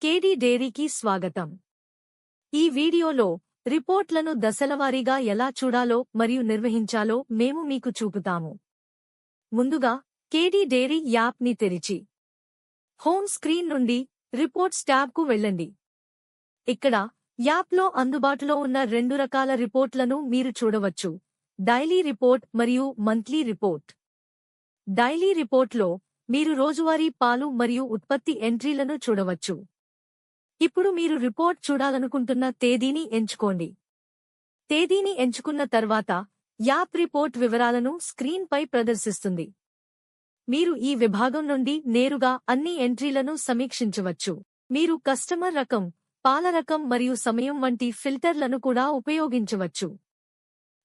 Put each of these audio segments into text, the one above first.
కేడీ డైరీకి స్వాగతం. ఈ వీడియోలో రిపోర్ట్లను దశలవారీగా ఎలా చూడాలో మరియు నిర్వహించాలో మేము మీకు చూపుతాము. ముందుగా కేడీ డైరీ యాప్ని తెరిచి హోమ్ స్క్రీన్ నుండి రిపోర్ట్స్ ట్యాబ్కు వెళ్ళండి. ఇక్కడ యాప్లో అందుబాటులో ఉన్న రెండు రకాల రిపోర్ట్లను మీరు చూడవచ్చు: డైలీ రిపోర్ట్ మరియు మంత్లీ రిపోర్ట్. డైలీ రిపోర్ట్లో మీరు రోజువారీ పాలు మరియు ఉత్పత్తి ఎంట్రీలను చూడవచ్చు. ఇప్పుడు మీరు రిపోర్ట్ చూడాలనుకుంటున్న తేదీని ఎంచుకోండి. తేదీని ఎంచుకున్న తర్వాత యాప్ రిపోర్ట్ వివరాలను స్క్రీన్పై ప్రదర్శిస్తుంది. మీరు ఈ విభాగం నుండి నేరుగా అన్ని ఎంట్రీలను సమీక్షించవచ్చు. మీరు కస్టమర్ రకం, పాల రకం మరియు సమయం వంటి ఫిల్టర్లను కూడా ఉపయోగించవచ్చు.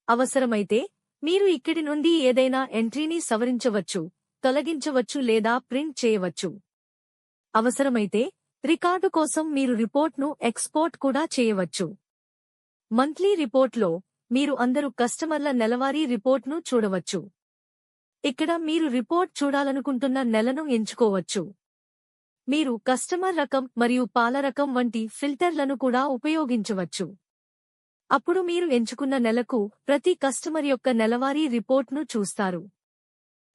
అవసరమైతే మీరు ఇక్కడి నుండి ఏదైనా ఎంట్రీని సవరించవచ్చు, తొలగించవచ్చు లేదా ప్రింట్ చేయవచ్చు. అవసరమైతే రికార్డు కోసం మీరు రిపోర్ట్ను ఎక్స్పోర్ట్ కూడా చేయవచ్చు. మంత్లీ రిపోర్ట్లో మీరు అందరు కస్టమర్ల నెలవారీ రిపోర్ట్ను చూడవచ్చు. ఇక్కడ మీరు రిపోర్ట్ చూడాలనుకుంటున్న నెలను ఎంచుకోవచ్చు. మీరు కస్టమర్ రకం మరియు పాల రకం వంటి ఫిల్టర్లను కూడా ఉపయోగించవచ్చు. అప్పుడు మీరు ఎంచుకున్న నెలకు ప్రతి కస్టమర్ యొక్క నెలవారీ రిపోర్ట్ను చూస్తారు.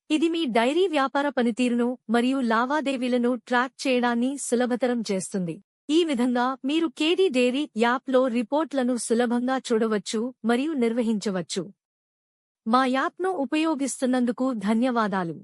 ఇది మీ డైరీ వ్యాపార పనితీరును మరియు లావాదేవీలను ట్రాక్ చేయడాన్ని సులభతరం చేస్తుంది. ఈ విధంగా మీరు కేడీ డైరీ యాప్లో రిపోర్ట్లను సులభంగా చూడవచ్చు మరియు నిర్వహించవచ్చు. మా యాప్ను ఉపయోగిస్తున్నందుకు ధన్యవాదాలు.